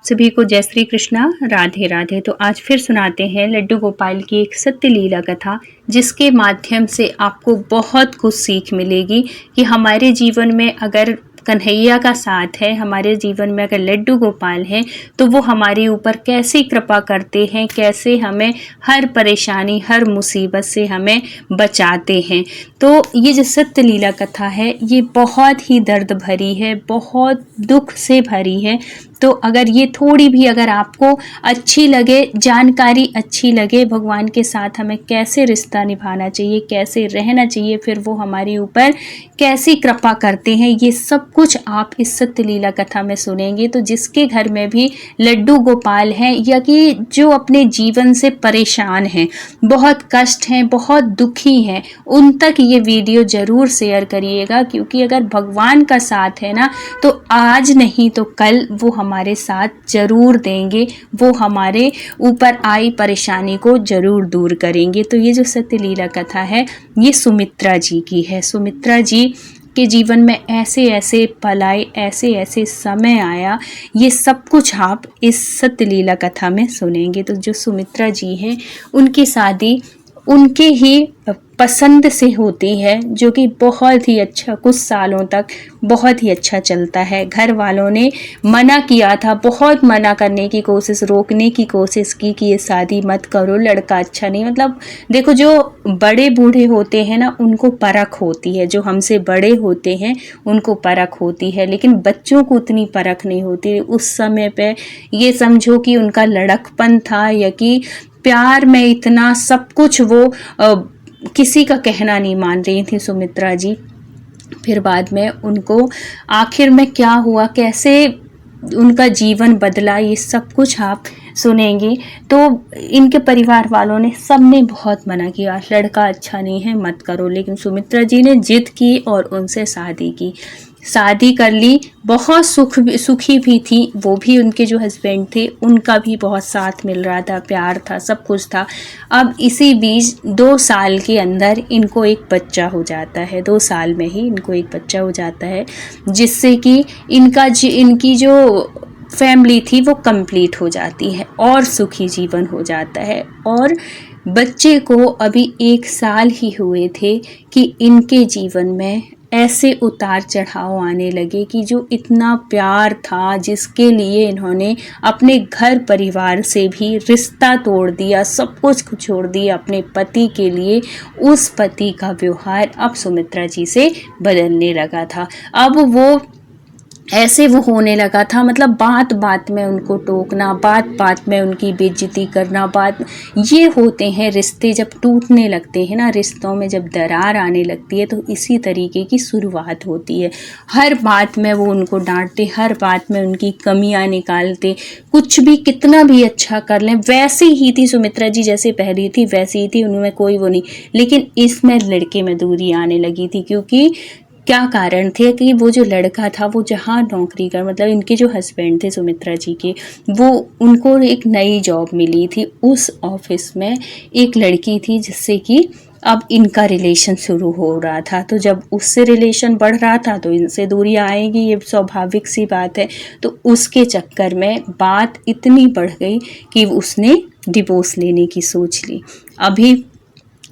सभी को जय श्री कृष्णा, राधे राधे। तो आज फिर सुनाते हैं लड्डू गोपाल की एक सत्य लीला कथा, जिसके माध्यम से आपको बहुत कुछ सीख मिलेगी कि हमारे जीवन में अगर कन्हैया का साथ है, हमारे जीवन में अगर लड्डू गोपाल हैं, तो वो हमारे ऊपर कैसी कृपा करते हैं, कैसे हमें हर परेशानी, हर मुसीबत से हमें बचाते हैं। तो ये जो सत्य लीला कथा है, ये बहुत ही दर्द भरी है, बहुत दुख से भरी है। तो अगर ये थोड़ी भी अगर आपको अच्छी लगे, जानकारी अच्छी लगे, भगवान के साथ हमें कैसे रिश्ता निभाना चाहिए, कैसे रहना चाहिए, फिर वो हमारे ऊपर कैसी कृपा करते हैं, ये सब कुछ आप इस सत्य लीला कथा में सुनेंगे। तो जिसके घर में भी लड्डू गोपाल हैं या कि जो अपने जीवन से परेशान हैं, बहुत कष्ट हैं, बहुत दुखी हैं, उन तक ये वीडियो ज़रूर शेयर करिएगा, क्योंकि अगर भगवान का साथ है ना, तो आज नहीं तो कल वो हमारे साथ ज़रूर देंगे, वो हमारे ऊपर आई परेशानी को ज़रूर दूर करेंगे। तो ये जो सत्य लीला कथा है, ये सुमित्रा जी की है। सुमित्रा जी के जीवन में ऐसे ऐसे पल आए, ऐसे ऐसे समय आया, ये सब कुछ आप इस सत्य लीला कथा में सुनेंगे। तो जो सुमित्रा जी हैं, उनकी शादी उनके ही पसंद से होती है, जो कि बहुत ही अच्छा, कुछ सालों तक बहुत ही अच्छा चलता है। घर वालों ने मना किया था, बहुत मना करने की कोशिश, रोकने की कोशिश की कि ये शादी मत करो, लड़का अच्छा नहीं। मतलब देखो, जो बड़े बूढ़े होते हैं ना, उनको परख होती है, जो हमसे बड़े होते हैं उनको परख होती है, लेकिन बच्चों को उतनी परख नहीं होती। उस समय पे ये समझो कि उनका लड़कपन था, या कि प्यार में इतना सब कुछ वो किसी का कहना नहीं मान रही थी सुमित्रा जी। फिर बाद में उनको आखिर में क्या हुआ, कैसे उनका जीवन बदला, ये सब कुछ आप सुनेंगे। तो इनके परिवार वालों ने, सब ने बहुत मना किया, लड़का अच्छा नहीं है, मत करो, लेकिन सुमित्रा जी ने जिद की और उनसे शादी की। शादी कर ली, बहुत सुखी भी थी वो भी, उनके जो हस्बैंड थे उनका भी बहुत साथ मिल रहा था, प्यार था, सब कुछ था। अब इसी बीच 2 साल के अंदर इनको एक बच्चा हो जाता है, 2 साल में ही इनको एक बच्चा हो जाता है, जिससे कि इनकी जो फैमिली थी वो कंप्लीट हो जाती है और सुखी जीवन हो जाता है। और बच्चे को अभी 1 साल ही हुए थे कि इनके जीवन में ऐसे उतार चढ़ाव आने लगे कि जो इतना प्यार था, जिसके लिए इन्होंने अपने घर परिवार से भी रिश्ता तोड़ दिया, सब कुछ छोड़ दिया अपने पति के लिए, उस पति का व्यवहार अब सुमित्रा जी से बदलने लगा था। अब वो ऐसे वो होने लगा था, मतलब बात बात में उनको टोकना, बात बात में उनकी बेइज्जती करना। बात ये होते हैं रिश्ते जब टूटने लगते हैं ना, रिश्तों में जब दरार आने लगती है, तो इसी तरीके की शुरुआत होती है। हर बात में वो उनको डांटते, हर बात में उनकी कमियां निकालते, कुछ भी कितना भी अच्छा कर लें। वैसे ही थी सुमित्रा जी, जैसे पहली थी वैसी ही थी, उनमें कोई वो नहीं। लेकिन इसमें लड़के में दूरी आने लगी थी, क्योंकि क्या कारण थे कि वो जो लड़का था, वो जहाँ नौकरी कर, मतलब इनके जो हस्बैंड थे सुमित्रा जी के, वो उनको एक नई जॉब मिली थी, उस ऑफिस में एक लड़की थी, जिससे कि अब इनका रिलेशन शुरू हो रहा था। तो जब उससे रिलेशन बढ़ रहा था, तो इनसे दूरी आएगी, ये स्वाभाविक सी बात है। तो उसके चक्कर में बात इतनी बढ़ गई कि उसने डिवोर्स लेने की सोच ली। अभी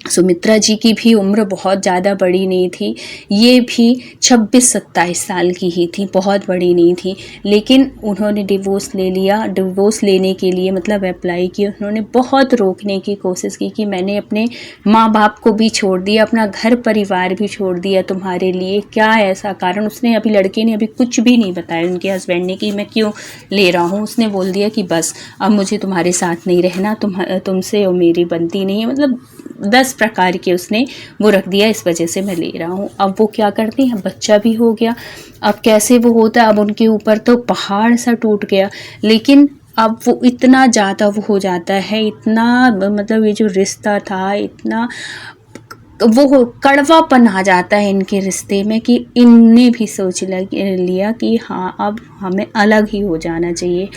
सुमित्रा जी की भी उम्र बहुत ज़्यादा बड़ी नहीं थी, ये भी 26-27 साल की ही थी, बहुत बड़ी नहीं थी। लेकिन उन्होंने डिवोर्स ले लिया। डिवोर्स लेने के लिए मतलब अप्लाई किया, उन्होंने बहुत रोकने की कोशिश की कि मैंने अपने माँ बाप को भी छोड़ दिया, अपना घर परिवार भी छोड़ दिया तुम्हारे लिए, क्या ऐसा कारण। उसने अभी, लड़के ने अभी कुछ भी नहीं बताया उनके हस्बैंड ने कि मैं क्यों ले रहा हूँ। उसने बोल दिया कि बस अब मुझे तुम्हारे साथ नहीं रहना, तुमसे और मेरी बनती नहीं है, मतलब 10 प्रकार के उसने वो रख दिया, इस वजह से मैं ले रहा हूँ। अब वो क्या करती हैं, बच्चा भी हो गया। अब कैसे वो होता है, अब उनके ऊपर तो पहाड़ सा टूट गया। लेकिन अब वो इतना ज़्यादा वो हो जाता है, इतना मतलब ये जो रिश्ता था, इतना वो कड़वापन आ जाता है इनके रिश्ते में कि इनने भी सोच लिया कि हाँ, अब हमें अलग ही हो जाना चाहिए।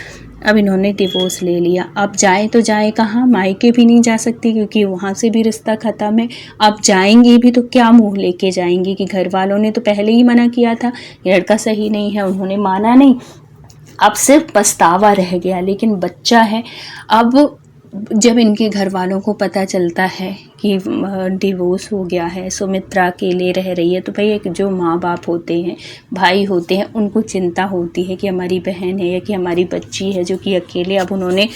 अब इन्होंने डिवोर्स ले लिया। अब जाए तो जाए कहाँ, मायके भी नहीं जा सकती, क्योंकि वहाँ से भी रिश्ता ख़त्म है। अब जाएंगी भी तो क्या मुंह लेके जाएंगी, कि घर वालों ने तो पहले ही मना किया था, लड़का सही नहीं है, उन्होंने माना नहीं। अब सिर्फ पछतावा रह गया। लेकिन बच्चा है, अब जब इनके घर वालों को पता चलता है कि डिवोर्स हो गया है, सुमित्रा अकेले रह रही है, तो भाई एक जो माँ बाप होते हैं, भाई होते हैं, उनको चिंता होती है कि हमारी बहन है या कि हमारी बच्ची है जो कि अकेले। अब उन्होंने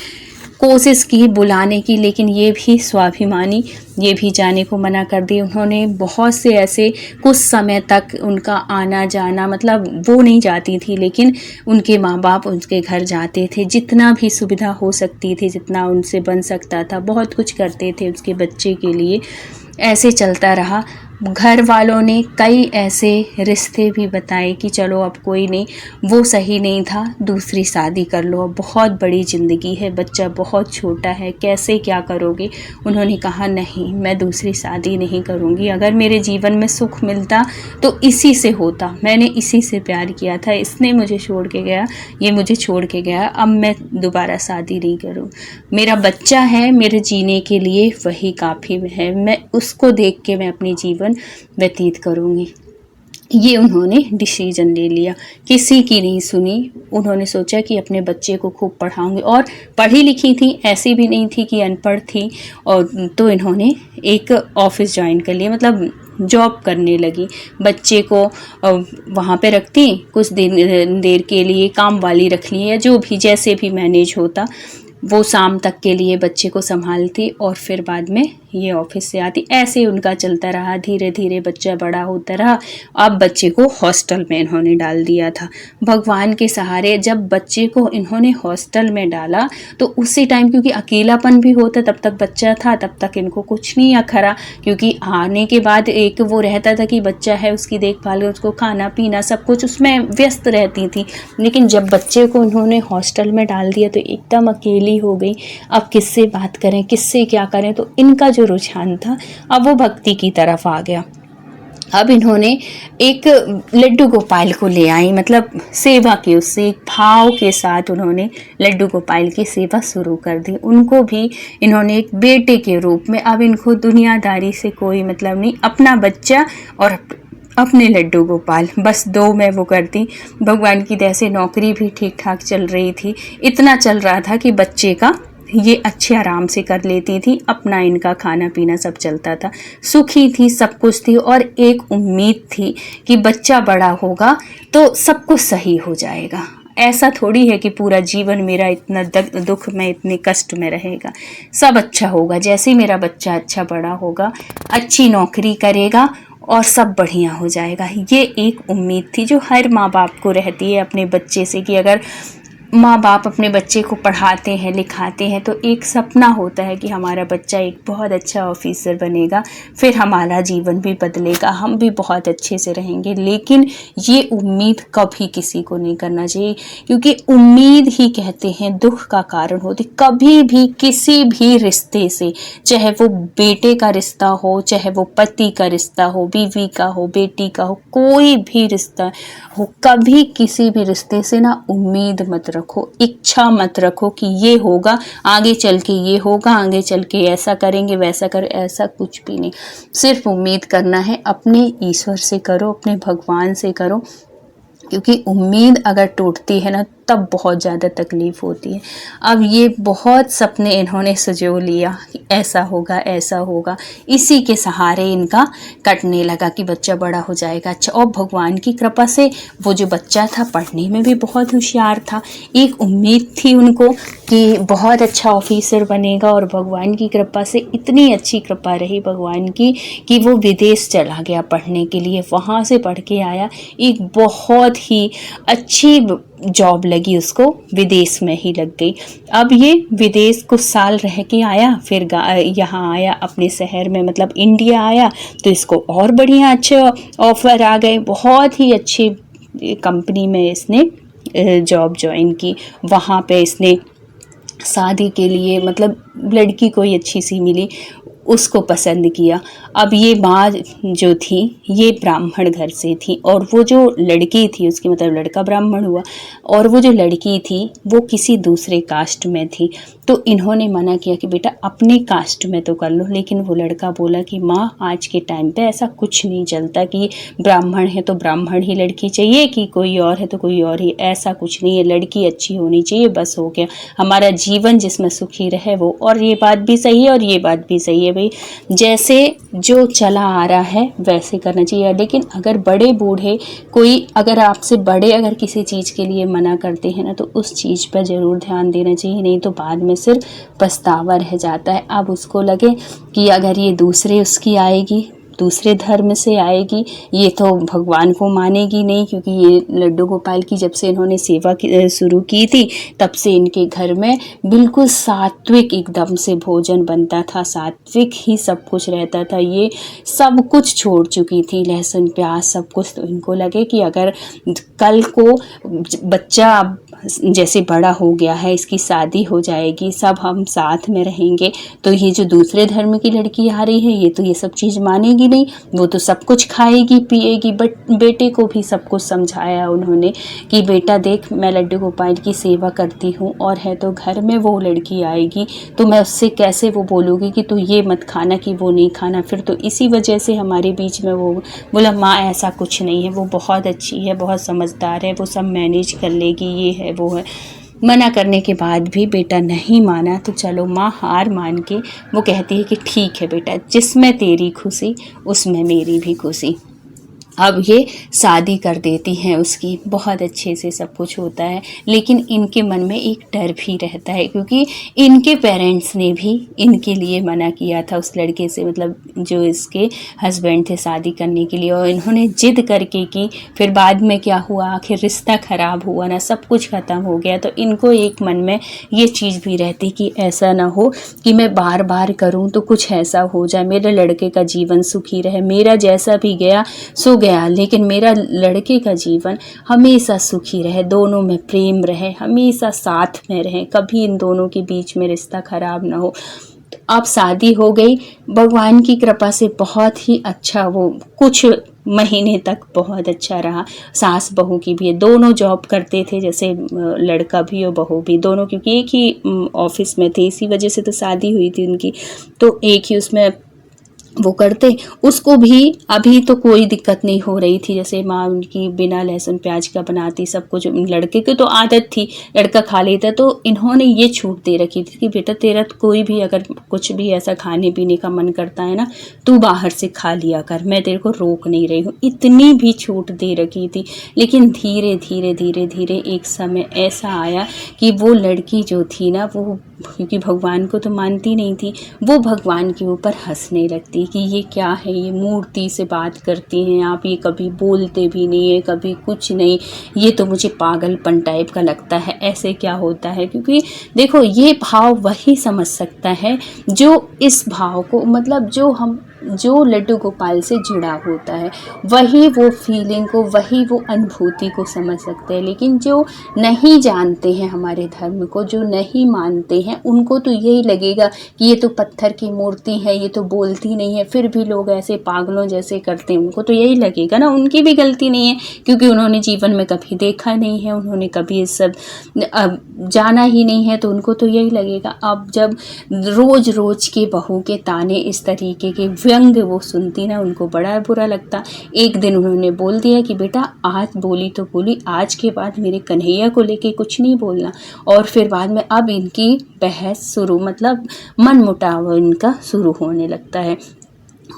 कोशिश की बुलाने की, लेकिन ये भी स्वाभिमानी, ये भी जाने को मना कर दी। उन्होंने बहुत से ऐसे कुछ समय तक उनका आना जाना, मतलब वो नहीं जाती थी लेकिन उनके माँ बाप उनके घर जाते थे, जितना भी सुविधा हो सकती थी, जितना उनसे बन सकता था, बहुत कुछ करते थे उसके बच्चे के लिए। ऐसे चलता रहा। घर वालों ने कई ऐसे रिश्ते भी बताए कि चलो अब कोई नहीं, वो सही नहीं था, दूसरी शादी कर लो, अब बहुत बड़ी ज़िंदगी है, बच्चा बहुत छोटा है, कैसे क्या करोगे। उन्होंने कहा नहीं, मैं दूसरी शादी नहीं करूँगी, अगर मेरे जीवन में सुख मिलता तो इसी से होता, मैंने इसी से प्यार किया था, इसने मुझे छोड़ के गया, ये मुझे छोड़ के गया, अब मैं दोबारा शादी नहीं करूँ। मेरा बच्चा है, मेरे जीने के लिए वही काफ़ी है, मैं उसको देख के मैं अपनी जीवन व्यतीत करूँगी। ये उन्होंने डिसीजन ले लिया, किसी की नहीं सुनी। उन्होंने सोचा कि अपने बच्चे को खूब पढ़ाऊंगी, और पढ़ी लिखी थी, ऐसी भी नहीं थी कि अनपढ़ थी। और तो इन्होंने एक ऑफिस ज्वाइन कर लिया, मतलब जॉब करने लगी। बच्चे को वहाँ पे रखती, कुछ दिन देर के लिए काम वाली रख ली, या जो भी जैसे भी मैनेज होता, वो शाम तक के लिए बच्चे को संभालती और फिर बाद में ये ऑफिस से आती। ऐसे उनका चलता रहा, धीरे धीरे बच्चा बड़ा होता रहा। अब बच्चे को हॉस्टल में इन्होंने डाल दिया था। भगवान के सहारे जब बच्चे को इन्होंने हॉस्टल में डाला तो उसी टाइम, क्योंकि अकेलापन भी होता, तब तक बच्चा था, तब तक इनको कुछ नहीं अखरा, क्योंकि आने के बाद एक वो रहता था कि बच्चा है, उसकी देखभाल, उसको खाना पीना सब कुछ उसमें व्यस्त रहती थी। लेकिन जब बच्चे को इन्होंने हॉस्टल में डाल दिया तो एकदम अकेली हो गई। अब किससे बात करें, किससे क्या करें, तो इनका जो रुझान था अब वो भक्ति की तरफ आ गया। अब इन्होंने एक लड्डू गोपाल को ले आई, मतलब सेवा की, उससे एक भाव के साथ उन्होंने लड्डू गोपाल की सेवा शुरू कर दी। उनको भी इन्होंने एक बेटे के रूप में, अब इनको दुनियादारी से कोई मतलब नहीं, अपना बच्चा और अपने लड्डू गोपाल, बस दो मैं वो करती। भगवान की दया से नौकरी भी ठीक ठाक चल रही थी, इतना चल रहा था कि बच्चे का ये अच्छे आराम से कर लेती थी, अपना इनका खाना पीना सब चलता था, सुखी थी, सब कुछ थी। और एक उम्मीद थी कि बच्चा बड़ा होगा तो सब कुछ सही हो जाएगा। ऐसा थोड़ी है कि पूरा जीवन मेरा इतना दुख में, इतने कष्ट में रहेगा, सब अच्छा होगा। जैसे ही मेरा बच्चा अच्छा बड़ा होगा, अच्छी नौकरी करेगा और सब बढ़िया हो जाएगा। ये एक उम्मीद थी जो हर माँ बाप को रहती है अपने बच्चे से, कि अगर माँ बाप अपने बच्चे को पढ़ाते हैं, लिखाते हैं, तो एक सपना होता है कि हमारा बच्चा एक बहुत अच्छा ऑफिसर बनेगा, फिर हमारा जीवन भी बदलेगा, हम भी बहुत अच्छे से रहेंगे। लेकिन ये उम्मीद कभी किसी को नहीं करना चाहिए, क्योंकि उम्मीद ही कहते हैं दुख का कारण होती। कभी भी किसी भी रिश्ते से, चाहे वो बेटे का रिश्ता हो, चाहे वो पति का रिश्ता हो, बीवी का हो, बेटी का हो, कोई भी रिश्ता हो, कभी किसी भी रिश्ते से ना उम्मीद मत रखो, इच्छा मत रखो कि ये होगा, आगे चल के ये होगा, आगे चल के ऐसा करेंगे, वैसा कर, ऐसा कुछ भी नहीं। सिर्फ उम्मीद करना है, अपने ईश्वर से करो, अपने भगवान से करो, क्योंकि उम्मीद अगर टूटती है ना तब बहुत ज़्यादा तकलीफ़ होती है। अब ये बहुत सपने इन्होंने सजो लिया कि ऐसा होगा, ऐसा होगा, इसी के सहारे इनका कटने लगा कि बच्चा बड़ा हो जाएगा अच्छा। और भगवान की कृपा से वो जो बच्चा था पढ़ने में भी बहुत होशियार था, एक उम्मीद थी उनको कि बहुत अच्छा ऑफिसर बनेगा, और भगवान की कृपा से इतनी अच्छी कृपा रही भगवान की कि वो विदेश चला गया पढ़ने के लिए। वहाँ से पढ़ के आया, एक बहुत ही अच्छी जॉब लगी उसको, विदेश में ही लग गई। अब ये विदेश कुछ साल रह के आया, फिर यहाँ आया अपने शहर में, मतलब इंडिया आया, तो इसको और बढ़िया अच्छे ऑफर आ गए, बहुत ही अच्छी कंपनी में इसने जॉब ज्वाइन की। वहाँ पे इसने शादी के लिए, मतलब लड़की कोई अच्छी सी मिली, उसको पसंद किया। अब ये माँ जो थी ये ब्राह्मण घर से थी और वो जो लड़की थी उसकी मतलब लड़का ब्राह्मण हुआ और वो जो लड़की थी वो किसी दूसरे कास्ट में थी। तो इन्होंने मना किया कि बेटा अपने कास्ट में तो कर लो, लेकिन वो लड़का बोला कि माँ आज के टाइम पे ऐसा कुछ नहीं चलता कि ब्राह्मण है तो ब्राह्मण ही लड़की चाहिए, कि कोई और है तो कोई और ही, ऐसा कुछ नहीं है, लड़की अच्छी होनी चाहिए बस हो गया, हमारा जीवन जिसमें सुखी रहे वो। और ये बात भी सही है और ये बात भी सही है भाई, जैसे जो चला आ रहा है वैसे करना चाहिए। लेकिन अगर बड़े बूढ़े कोई अगर आपसे बड़े अगर किसी चीज़ के लिए मना करते हैं ना तो उस चीज़ पर ज़रूर ध्यान देना चाहिए, नहीं तो बाद में सिर्फ पछतावा रह जाता है। अब उसको लगे कि अगर ये दूसरे उसकी आएगी, दूसरे धर्म से आएगी, ये तो भगवान को मानेगी नहीं, क्योंकि ये लड्डू गोपाल की जब से इन्होंने सेवा शुरू की थी तब से इनके घर में बिल्कुल सात्विक एकदम से भोजन बनता था, सात्विक ही सब कुछ रहता था। ये सब कुछ छोड़ चुकी थी, लहसुन प्याज सब कुछ। तो इनको लगे कि अगर कल को बच्चा जैसे बड़ा हो गया है, इसकी शादी हो जाएगी, सब हम साथ में रहेंगे, तो ये जो दूसरे धर्म की लड़की आ रही है ये तो ये सब चीज़ मानेगी नहीं, वो तो सब कुछ खाएगी पिएगी। बट बेटे को भी सब कुछ समझाया उन्होंने कि बेटा देख, मैं लड्डू गोपाल की सेवा करती हूँ और है तो घर में वो लड़की आएगी तो मैं उससे कैसे वो बोलूँगी कि तू ये मत खाना कि वो नहीं खाना। फिर तो इसी वजह से हमारे बीच में वो बोला माँ ऐसा कुछ नहीं है, वो बहुत अच्छी है, बहुत समझदार है, वो सब मैनेज कर लेगी, ये है वो है। मना करने के बाद भी बेटा नहीं माना तो चलो माँ हार मान के वो कहती है कि ठीक है बेटा, जिसमें तेरी खुशी उसमें मेरी भी खुशी। अब ये शादी कर देती हैं उसकी, बहुत अच्छे से सब कुछ होता है। लेकिन इनके मन में एक डर भी रहता है, क्योंकि इनके पेरेंट्स ने भी इनके लिए मना किया था उस लड़के से, मतलब जो इसके हस्बैंड थे शादी करने के लिए, और इन्होंने जिद करके की। फिर बाद में क्या हुआ, आखिर रिश्ता ख़राब हुआ ना, सब कुछ ख़त्म हो गया। तो इनको एक मन में ये चीज़ भी रहती कि ऐसा ना हो कि मैं बार बार करूँ तो कुछ ऐसा हो जाए, मेरे लड़के का जीवन सुखी रहे, मेरा जैसा भी गया सो गया, लेकिन मेरा लड़के का जीवन हमेशा सुखी रहे, दोनों में प्रेम रहे, हमेशा साथ में रहे, कभी इन दोनों के बीच में रिश्ता खराब ना हो। तो अब शादी हो गई, भगवान की कृपा से बहुत ही अच्छा, वो कुछ महीने तक बहुत अच्छा रहा। सास बहू की भी है, दोनों जॉब करते थे, जैसे लड़का भी और बहू भी, दोनों क्योंकि एक ही ऑफिस में थे, इसी वजह से तो शादी हुई थी उनकी, तो एक ही उसमें वो करते। उसको भी अभी तो कोई दिक्कत नहीं हो रही थी, जैसे माँ उनकी बिना लहसुन प्याज का बनाती सब कुछ, लड़के की तो आदत थी, लड़का खा लेता। तो इन्होंने ये छूट दे रखी थी कि बेटा तेरा कोई भी अगर कुछ भी ऐसा खाने पीने का मन करता है ना, तू बाहर से खा लिया कर, मैं तेरे को रोक नहीं रही हूँ, इतनी भी छूट दे रखी थी। लेकिन धीरे धीरे धीरे धीरे एक समय ऐसा आया कि वो लड़की जो थी ना, वो क्योंकि भगवान को तो मानती नहीं थी, वो भगवान के ऊपर हंसने लगती कि ये क्या है, ये मूर्ति से बात करती हैं आप, ये कभी बोलते भी नहीं है, कभी कुछ नहीं, ये तो मुझे पागलपन टाइप का लगता है, ऐसे क्या होता है। क्योंकि देखो ये भाव वही समझ सकता है जो इस भाव को, मतलब जो लड्डू गोपाल से जुड़ा होता है, वही वो फीलिंग को, वही वो अनुभूति को समझ सकते हैं। लेकिन जो नहीं जानते हैं हमारे धर्म को, जो नहीं मानते हैं, उनको तो यही लगेगा कि ये तो पत्थर की मूर्ति है, ये तो बोलती नहीं है, फिर भी लोग ऐसे पागलों जैसे करते हैं, उनको तो यही लगेगा ना उनकी भी गलती नहीं है, क्योंकि उन्होंने जीवन में कभी देखा नहीं है, उन्होंने कभी ये सब जाना ही नहीं है, तो उनको तो यही लगेगा। अब जब रोज रोज के बहू के ताने इस तरीके के व्यंग वो सुनती ना, उनको बड़ा बुरा लगता। एक दिन उन्होंने बोल दिया कि बेटा आज बोली तो बोली, आज के बाद मेरे कन्हैया को लेके कुछ नहीं बोलना। और फिर बाद में अब इनकी बहस शुरू, मतलब मनमुटाव इनका शुरू होने लगता है।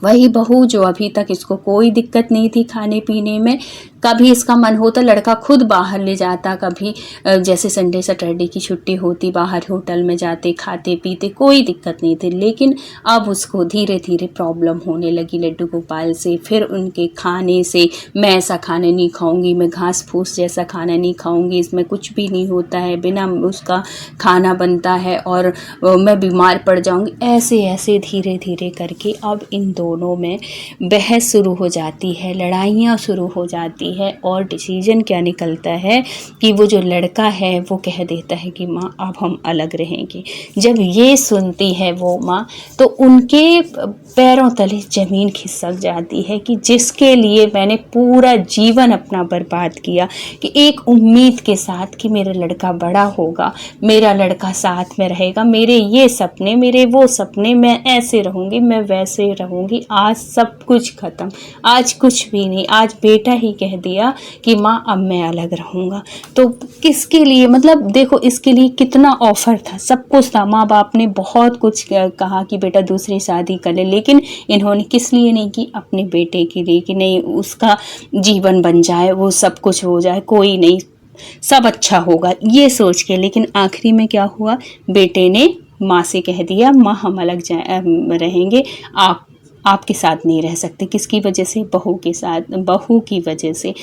वही बहू जो अभी तक इसको कोई दिक्कत नहीं थी खाने पीने में, कभी इसका मन होता लड़का खुद बाहर ले जाता, कभी जैसे संडे सैटरडे की छुट्टी होती बाहर होटल में जाते, खाते पीते, कोई दिक्कत नहीं थी। लेकिन अब उसको धीरे धीरे प्रॉब्लम होने लगी लड्डू गोपाल से, फिर उनके खाने से, मैं ऐसा खाना नहीं खाऊंगी, मैं घास फूस जैसा खाना नहीं खाऊंगी, इसमें कुछ भी नहीं होता है, बिना उसका खाना बनता है और मैं बीमार पड़ जाऊंगी, ऐसे ऐसे धीरे धीरे करके अब इन दोनों में बहस शुरू हो जाती है, लड़ाइयाँ शुरू हो जाती है और डिसीजन क्या निकलता है कि वो जो लड़का है वो कह देता है कि माँ अब हम अलग रहेंगे। जब ये सुनती है वो माँ तो उनके पैरों तले ज़मीन खिसक जाती है कि जिसके लिए मैंने पूरा जीवन अपना बर्बाद किया, कि एक उम्मीद के साथ कि मेरा लड़का बड़ा होगा, मेरा लड़का साथ में रहेगा, मेरे ये सपने, मेरे वो सपने, मैं ऐसे रहूँगी, मैं वैसे रहूँगी, आज सब कुछ ख़त्म, आज कुछ भी नहीं, आज बेटा ही कह दिया कि माँ अब मैं अलग रहूँगा। तो किसके लिए, मतलब देखो इसके लिए कितना ऑफर था, सब कुछ था, माँ बाप ने बहुत कुछ कहा कि बेटा दूसरी शादी कर ले, लेकिन इन्होंने किस लिए नहीं की, अपने बेटे के लिए, कि नहीं उसका जीवन बन जाए, वो सब कुछ हो जाए, कोई नहीं सब अच्छा होगा ये सोच के। लेकिन आखिरी में क्या हुआ, बेटे ने माँ से कह दिया माँ हम अलग रहेंगे, आप आपके साथ नहीं रह सकते। किसकी वजह से, बहू के साथ, बहू की वजह से।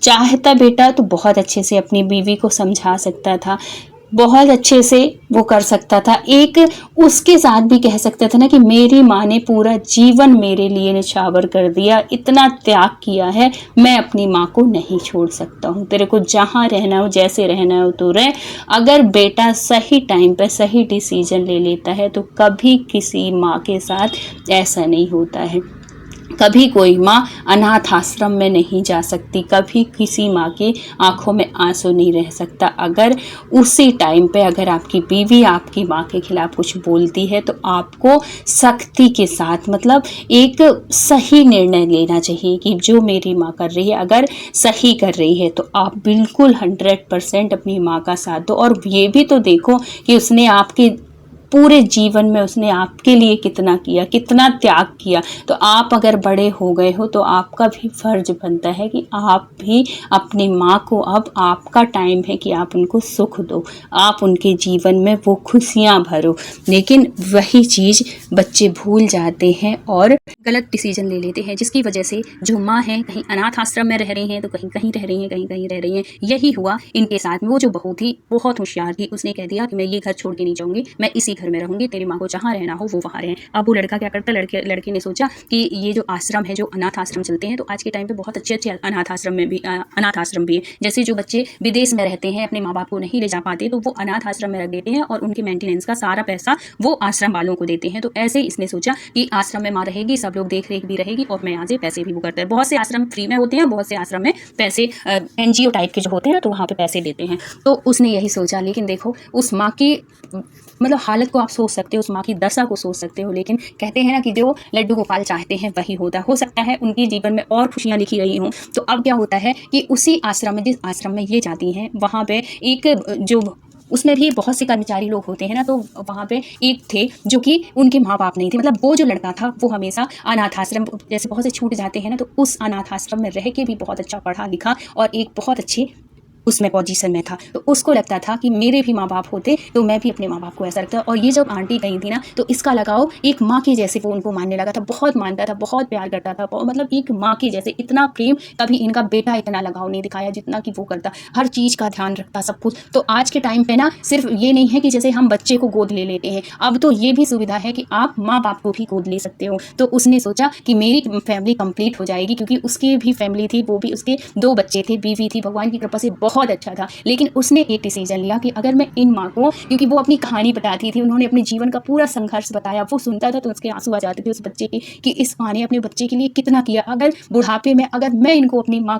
चाहता बेटा तो बहुत अच्छे से अपनी बीवी को समझा सकता था, बहुत अच्छे से वो कर सकता था, एक उसके साथ भी कह सकता था ना कि मेरी माँ ने पूरा जीवन मेरे लिए निछावर कर दिया, इतना त्याग किया है, मैं अपनी माँ को नहीं छोड़ सकता हूँ, तेरे को जहाँ रहना हो जैसे रहना हो तो रह। अगर बेटा सही टाइम पर सही डिसीजन ले लेता है तो कभी किसी माँ के साथ ऐसा नहीं होता है। कभी कोई माँ अनाथ आश्रम में नहीं जा सकती, कभी किसी माँ की आंखों में आंसू नहीं रह सकता। अगर उसी टाइम पे अगर आपकी बीवी आपकी माँ के खिलाफ कुछ बोलती है तो आपको सख्ती के साथ, मतलब एक सही निर्णय लेना चाहिए कि जो मेरी माँ कर रही है अगर सही कर रही है तो आप बिल्कुल 100% अपनी माँ का साथ दो। और ये भी तो देखो कि उसने आपके पूरे जीवन में उसने आपके लिए कितना किया, कितना त्याग किया। तो आप अगर बड़े हो गए हो तो आपका भी फर्ज बनता है कि आप भी अपनी माँ को, अब आपका टाइम है कि आप उनको सुख दो, आप उनके जीवन में वो खुशियाँ भरो। लेकिन वही चीज़ बच्चे भूल जाते हैं और गलत डिसीजन ले लेते हैं, जिसकी वजह से जो माँ है कहीं अनाथ आश्रम में रह रही हैं तो कहीं कहीं रह रही हैं, कहीं कहीं रह रही हैं। यही हुआ इनके साथ में। वो जो बहू थी बहुत होशियार थी, उसने कह दिया कि मैं ये घर छोड़ के नहीं जाऊँगी, मैं इसी घर में रहूंगी, तेरी माँ को जहाँ रहना हो वो वहाँ रहें। अब वो लड़का क्या करता, लड़के ने सोचा कि ये जो आश्रम है, जो अनाथ आश्रम चलते हैं, तो आज के टाइम पे बहुत अच्छे अच्छे अनाथ आश्रम भी है। जैसे जो बच्चे विदेश में रहते हैं, अपने माँ बाप को नहीं ले जा पाते, तो वो अनाथ आश्रम में रख देते हैं और उनके मेंटेनेंस का सारा पैसा वो आश्रम वालों को देते हैं। तो ऐसे इसने सोचा कि आश्रम में माँ रहेगी, सब लोग देख रेख भी रहेगी और मैं यहाँ से पैसे भी वो करते हैं। बहुत से आश्रम फ्री में होते हैं, बहुत से आश्रम में पैसे NGO टाइप के जो होते हैं तो वहाँ पे पैसे देते हैं। तो उसने यही सोचा। लेकिन देखो उस माँ की मतलब हालत को आप सोच सकते हो, उस माँ की दशा को सोच सकते हो। लेकिन कहते हैं ना कि जो लड्डू गोपाल चाहते हैं वही होता। हो सकता है उनके जीवन में और खुशियाँ लिखी रही हों। तो अब क्या होता है कि उसी आश्रम में, जिस आश्रम में ये जाती हैं, वहाँ पे एक जो उसमें भी बहुत से कर्मचारी लोग होते हैं ना, तो वहाँ पे एक थे जो कि उनके माँ बाप नहीं थे। मतलब वो जो लड़का था वो हमेशा अनाथ आश्रम जैसे बहुत से छूट जाते हैं ना, तो उस अनाथ आश्रम में रह के भी बहुत अच्छा पढ़ा लिखा और एक बहुत अच्छे उसमें पोजीशन में था। तो उसको लगता था कि मेरे भी माँ बाप होते तो मैं भी अपने माँ बाप को ऐसा रखता। और ये जब आंटी गई थी ना तो इसका लगाव एक माँ के जैसे वो उनको मानने लगा था, बहुत मानता था, बहुत प्यार करता था, मतलब एक माँ के जैसे। इतना प्रेम कभी इनका बेटा इतना लगाव नहीं दिखाया जितना कि वो करता, हर चीज़ का ध्यान रखता, सब कुछ। तो आज के टाइम पे ना सिर्फ ये नहीं है कि जैसे हम बच्चे को गोद ले लेते हैं, अब तो ये भी सुविधा है कि आप माँ बाप को भी गोद ले सकते हो। तो उसने सोचा कि मेरी फैमिली कंप्लीट हो जाएगी, क्योंकि उसकी भी फैमिली थी, वो भी, उसके 2 बच्चे थे, बीवी थी, भगवान की कृपा से बहुत अच्छा था। लेकिन उसने एक डिसीजन लिया कि अगर मैं इन माँ को, क्योंकि वो अपनी कहानी बताती थी, उन्होंने अपने जीवन का पूरा संघर्ष बताया, वो सुनता था तो उसके आंसू आ जाते थे उस बच्चे के कि इस माँ ने अपने बच्चे के लिए कितना किया। अगर बुढ़ापे में अगर मैं इनको अपनी माँ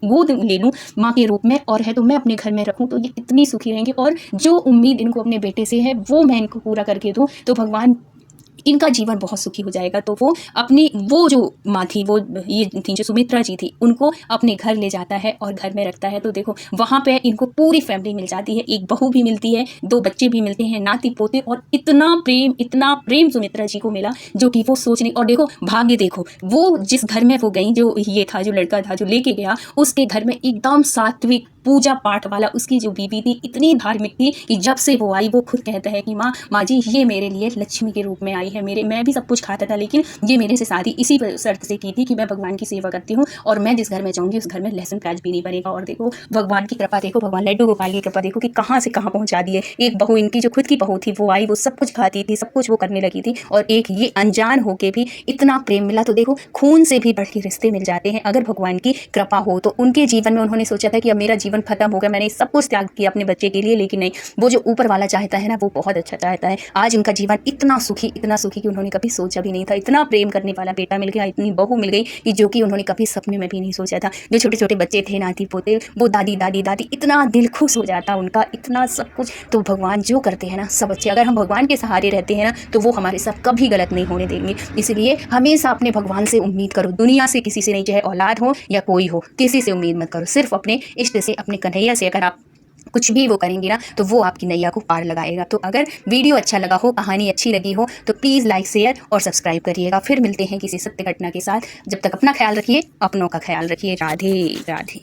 गोद ले लूँ माँ के रूप में और है तो मैं अपने घर में रखूँ तो ये इतनी सुखी रहेंगे, और जो उम्मीद इनको अपने बेटे से है वो मैं इनको पूरा करके दूँ तो भगवान इनका जीवन बहुत सुखी हो जाएगा। तो वो अपनी, वो जो माँ थी, वो ये थी जो सुमित्रा जी थी, उनको अपने घर ले जाता है और घर में रखता है। तो देखो वहाँ पे इनको पूरी फैमिली मिल जाती है, एक बहू भी मिलती है, 2 बच्चे भी मिलते हैं, नाती पोते, और इतना प्रेम सुमित्रा जी को मिला जो कि वो सोच नहीं। और देखो भाग्य, देखो वो जिस घर में वो गई, जो ये था, जो लड़का था जो लेके गया, उसके घर में एकदम सात्विक पूजा पाठ वाला। उसकी जो बीवी थी इतनी धार्मिक थी कि जब से वो आई वो खुद कहता है कि माँ जी ये मेरे लिए लक्ष्मी के रूप में आई है। मैं भी सब कुछ खाता था लेकिन ये मेरे से शादी इसी शर्त से की थी कि मैं भगवान की सेवा करती हूँ और मैं जिस घर में जाऊँगी उस घर में लहसुन प्याज भी नहीं बनेगा। और देखो भगवान की कृपा, देखो भगवान लड्डू गोपाल की कृपा देखो कि कहाँ से कहाँ पहुँचा दिए। एक बहू, इनकी जो खुद की बहू थी वो आई, वो सब कुछ खाती थी, सब कुछ वो करने लगी थी, और एक ये अनजान होके भी इतना प्रेम मिला। तो देखो खून से भी बढ़ के रिश्ते मिल जाते हैं अगर भगवान की कृपा हो। तो उनके जीवन में उन्होंने सोचा था कि अब मेरा जीवन खत्म हो गया, मैंने सब कुछ त्याग किया अपने बच्चे के लिए, लेकिन नहीं, वो जो ऊपर वाला चाहता है ना वो बहुत अच्छा चाहता है। आज उनका जीवन इतना सुखी कि उन्होंने कभी सोचा भी नहीं था। इतना प्रेम करने वाला बेटा मिल गया, इतनी बहू मिल गई कि जो कि उन्होंने कभी सपने में भी नहीं सोचा था। जो छोटे छोटे बच्चे थे, नाती पोते, वो दादी दादी दादी, इतना दिल खुश हो जाता उनका, इतना सब कुछ। तो भगवान जो करते हैं ना सब अच्छे, अगर हम भगवान के सहारे रहते हैं ना तो वो हमारे साथ कभी गलत नहीं होने देंगे। इसलिए हमेशा अपने भगवान से उम्मीद करो, दुनिया से किसी से नहीं, चाहे औलाद हो या कोई हो, किसी से उम्मीद मत करो। सिर्फ अपने इष्ट से, अपने कन्हैया से अगर आप कुछ भी वो करेंगे ना तो वो आपकी नैया को पार लगाएगा। तो अगर वीडियो अच्छा लगा हो, कहानी अच्छी लगी हो तो प्लीज़ लाइक, शेयर और सब्सक्राइब करिएगा। फिर मिलते हैं किसी सत्य घटना के साथ। जब तक अपना ख्याल रखिए, अपनों का ख्याल रखिए। राधे राधे।